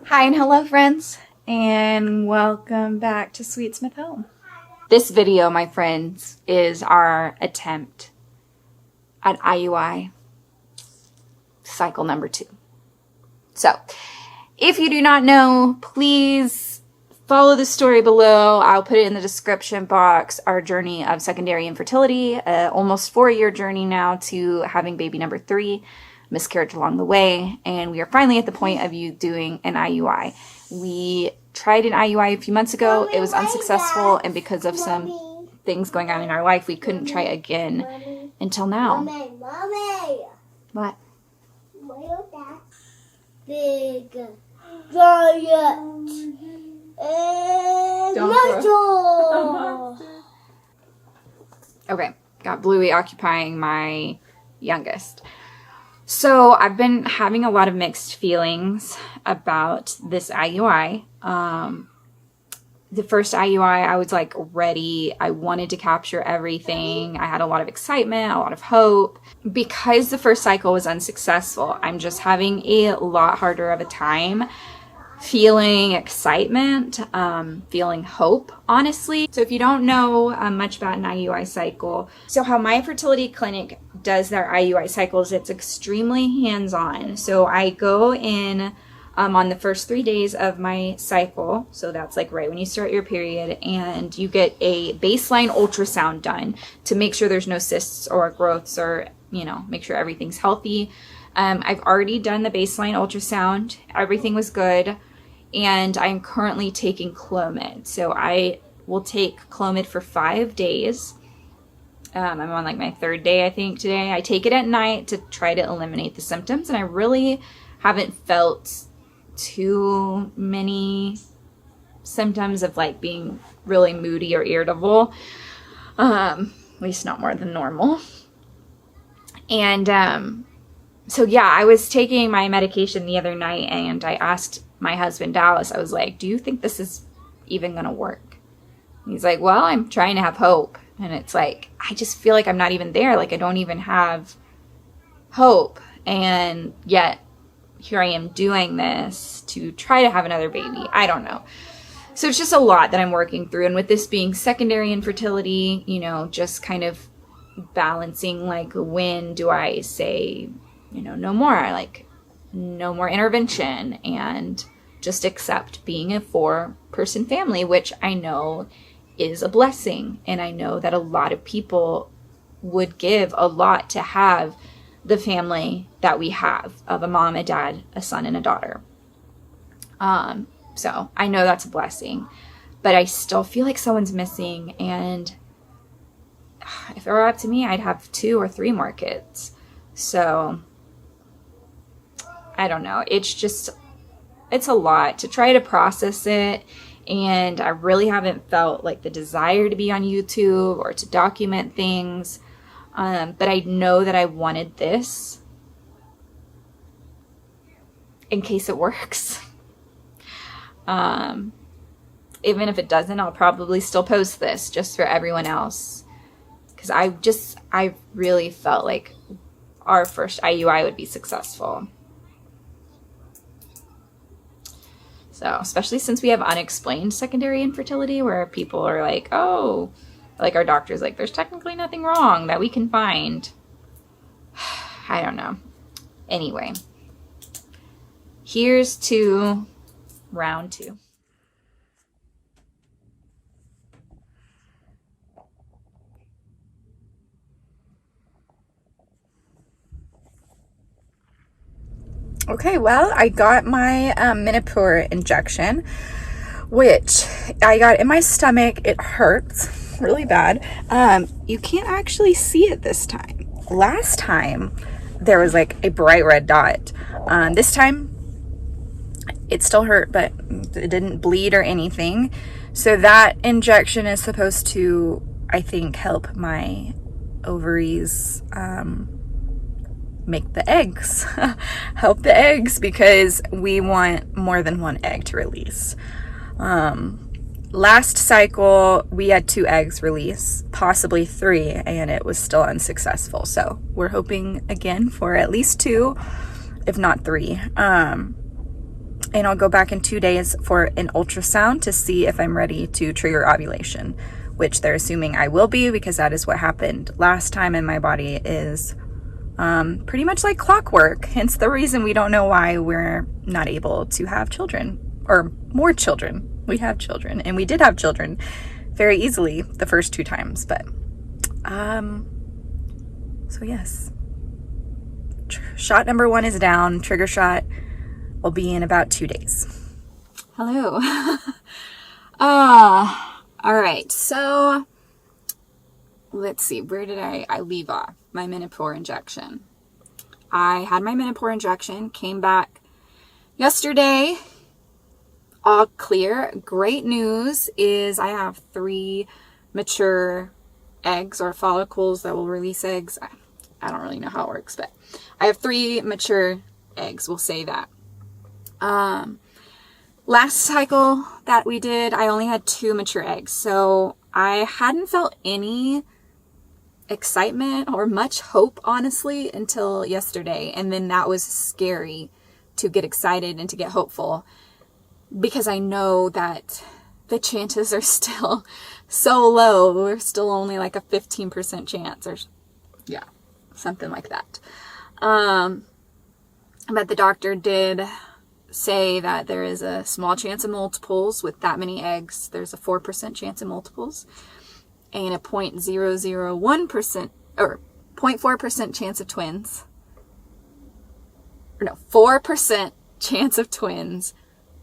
Hi and hello friends, and welcome back to Sweet Smith Home. This video, my friends, is our attempt at IUI cycle number 2. So, if you do not know, please follow the story below. I'll put it in the description box. Our journey of secondary infertility, almost 4-year journey now to having baby number 3. Miscarriage along the way, and we are finally at the point of you doing an IUI. We tried an IUI a few months ago. It was unsuccessful, and because of some things going on in our life, we couldn't try again until now. Mommy. What? Where's that big giant muscle? Okay, got Bluey occupying my youngest. So I've been having a lot of mixed feelings about this IUI. The first IUI, I was like ready. I wanted to capture everything. I had a lot of excitement, a lot of hope. Because the first cycle was unsuccessful, I'm just having a lot harder of a time feeling excitement, feeling hope, honestly. So if you don't know much about an IUI cycle, so how my fertility clinic does their IUI cycles, it's extremely hands-on. So I go in on the first 3 days of my cycle, so that's like right when you start your period, and you get a baseline ultrasound done to make sure there's no cysts or growths, or, you know, make sure everything's healthy. I've already done the baseline ultrasound. Everything was good. And I'm currently taking Clomid. So I will take Clomid for 5 days. I'm on like my 3rd day, I think, today. I take it at night to try to eliminate the symptoms. And I really haven't felt too many symptoms of like being really moody or irritable. At least not more than normal. And so yeah, I was taking my medication the other night, and I asked my husband Dallas, I was like, do you think this is even gonna work? And he's like, well, I'm trying to have hope. And it's like, I just feel like I'm not even there. Like I don't even have hope. And yet here I am doing this to try to have another baby. I don't know. So it's just a lot that I'm working through. And with this being secondary infertility, you know, just kind of balancing, like, when do I say, you know, no more, like no more intervention, and just accept being a 4-person family, which I know is a blessing. And I know that a lot of people would give a lot to have the family that we have of a mom, a dad, a son, and a daughter. So I know that's a blessing, but I still feel like someone's missing. And if it were up to me, I'd have 2 or 3 more kids. So I don't know. It's a lot to try to process it. And I really haven't felt like the desire to be on YouTube or to document things. But I know that I wanted this in case it works. Even if it doesn't, I'll probably still post this just for everyone else. Because I really felt like our first IUI would be successful. So, especially since we have unexplained secondary infertility, where people are like, oh, like our doctor's like, there's technically nothing wrong that we can find. I don't know. Anyway, here's to round 2. Okay, well, I got my Menopur injection, which I got in my stomach. It hurts really bad. You can't actually see it this time. Last time, there was like a bright red dot. This time, it still hurt, but it didn't bleed or anything. So that injection is supposed to, I think, help my ovaries make the eggs, help the eggs, because we want more than 1 egg to release. Last cycle, we had 2 eggs release, possibly 3, and it was still unsuccessful. So we're hoping again for at least 2, if not 3. And I'll go back in 2 days for an ultrasound to see if I'm ready to trigger ovulation, which they're assuming I will be, because that is what happened last time, and my body is pretty much like clockwork. Hence the reason we don't know why we're not able to have children, or more children. We have children, and we did have children very easily the first 2 times, but so yes, shot number 1 is down. Trigger shot will be in about 2 days. Hello. All right, so let's see, where did I leave off? My Menopur injection. I had my Menopur injection, came back yesterday, all clear. Great news is I have 3 mature eggs or follicles that will release eggs. I don't really know how it works, but I have 3 mature eggs, we'll say that. Last cycle that we did, I only had 2 mature eggs, so I hadn't felt any excitement or much hope, honestly, until yesterday. And then that was scary to get excited and to get hopeful, because I know that the chances are still so low. We're still only like a 15% chance, or yeah, something like that. But the doctor did say that there is a small chance of multiples with that many eggs. There's a 4% chance of multiples and a 0.001% or 0.4% chance of twins. Or no, 4% chance of twins,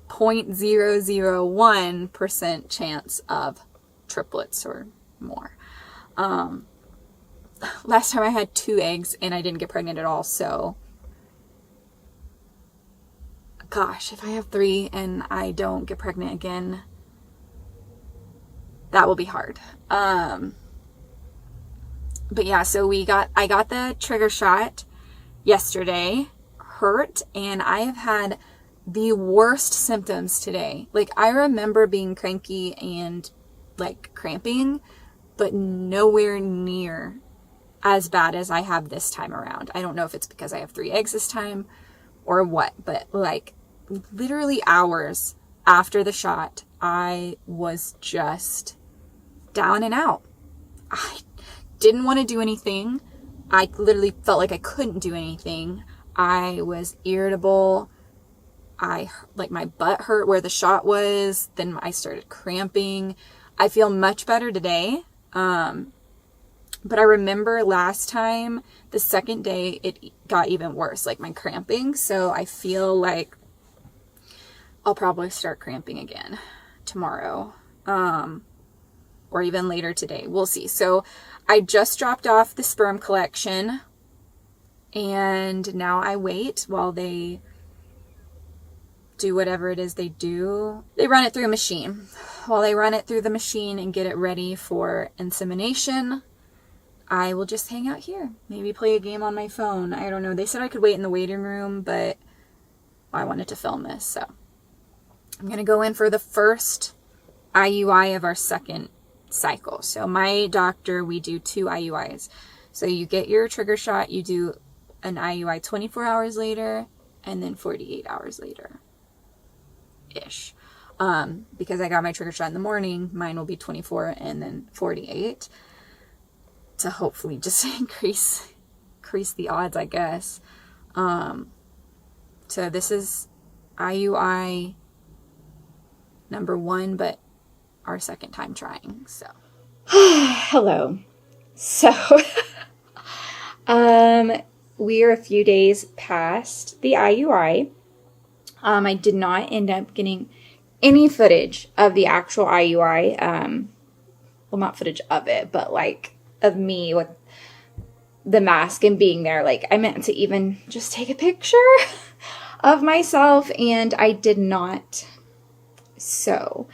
0.001% chance of triplets or more. Last time I had 2 eggs and I didn't get pregnant at all, so gosh, if I have 3 and I don't get pregnant again, that will be hard. But yeah, so I got the trigger shot yesterday, hurt, and I have had the worst symptoms today. Like, I remember being cranky and like cramping, but nowhere near as bad as I have this time around. I don't know if it's because I have 3 eggs this time or what, but like literally hours after the shot, I was just down and out. I didn't want to do anything. I literally felt like I couldn't do anything. I was irritable. Like my butt hurt where the shot was. Then I started cramping. I feel much better today. But I remember last time, the second day, it got even worse, like my cramping. So I feel like I'll probably start cramping again tomorrow, or even later today. We'll see. So I just dropped off the sperm collection, and now I wait while they do whatever it is they do. They run it through a machine. While they run it through the machine and get it ready for insemination, I will just hang out here. Maybe play a game on my phone. I don't know. They said I could wait in the waiting room, but I wanted to film this, so I'm going to go in for the first IUI of our second cycle. So my doctor, we do 2 IUIs. So you get your trigger shot, you do an IUI 24 hours later, and then 48 hours later ish. Because I got my trigger shot in the morning, mine will be 24 and then 48 to hopefully just increase the odds, I guess. So this is IUI number 1, but our second time trying, so. Hello. So, we are a few days past the IUI. I did not end up getting any footage of the actual IUI. Well, not footage of it, but like of me with the mask and being there. Like, I meant to even just take a picture of myself, and I did not. So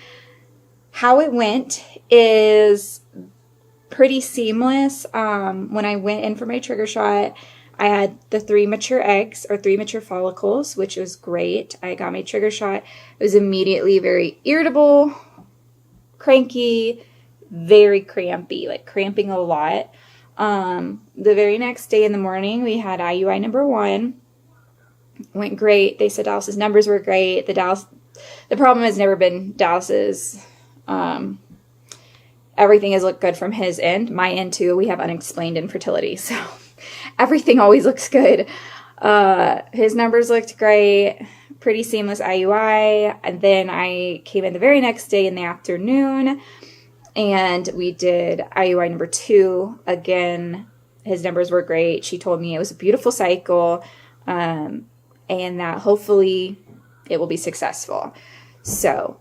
how it went is pretty seamless. When I went in for my trigger shot, I had the 3 mature eggs, or 3 mature follicles, which was great. I got my trigger shot. It was immediately very irritable, cranky, very crampy, like cramping a lot. The very next day in the morning, we had IUI number 1. went great. They said Dallas's numbers were great. The problem has never been Dallas's. Everything has looked good from his end. My end too. We have unexplained infertility, so everything always looks good. His numbers looked great. Pretty seamless IUI. And then I came in the very next day in the afternoon, and we did IUI number 2. Again, his numbers were great. She told me it was a beautiful cycle, and that hopefully it will be successful. So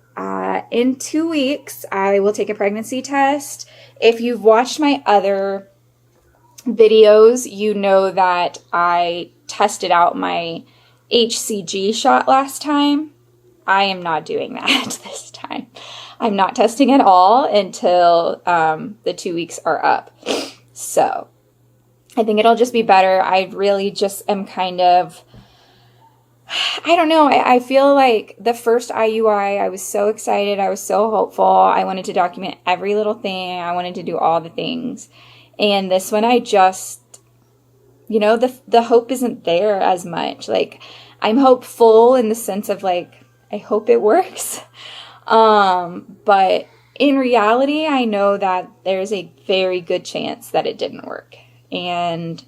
in 2 weeks, I will take a pregnancy test. If you've watched my other videos, you know that I tested out my HCG shot last time. I am not doing that this time. I'm not testing at all until the 2 weeks are up. So I think it'll just be better. I really just am kind of, I don't know. I feel like the first IUI, I was so excited. I was so hopeful. I wanted to document every little thing. I wanted to do all the things. And this one, I just, you know, the hope isn't there as much. Like, I'm hopeful in the sense of like, I hope it works. But in reality, I know that there's a very good chance that it didn't work. And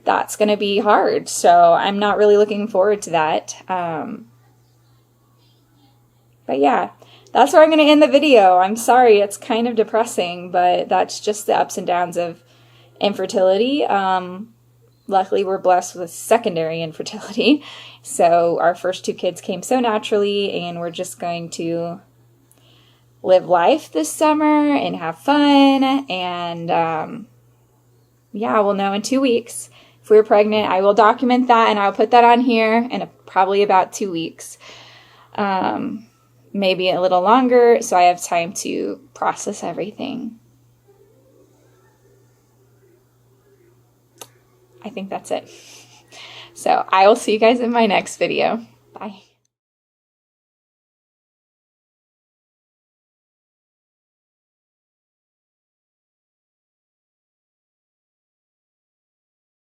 that's going to be hard. So I'm not really looking forward to that. But yeah, that's where I'm going to end the video. I'm sorry, it's kind of depressing, but that's just the ups and downs of infertility. Luckily, we're blessed with secondary infertility. So our first 2 kids came so naturally, and we're just going to live life this summer and have fun. And yeah, we'll know in 2 weeks. If we're pregnant, I will document that, and I'll put that on here in probably about 2 weeks. Maybe a little longer, so I have time to process everything. I think that's it. So I will see you guys in my next video. Bye.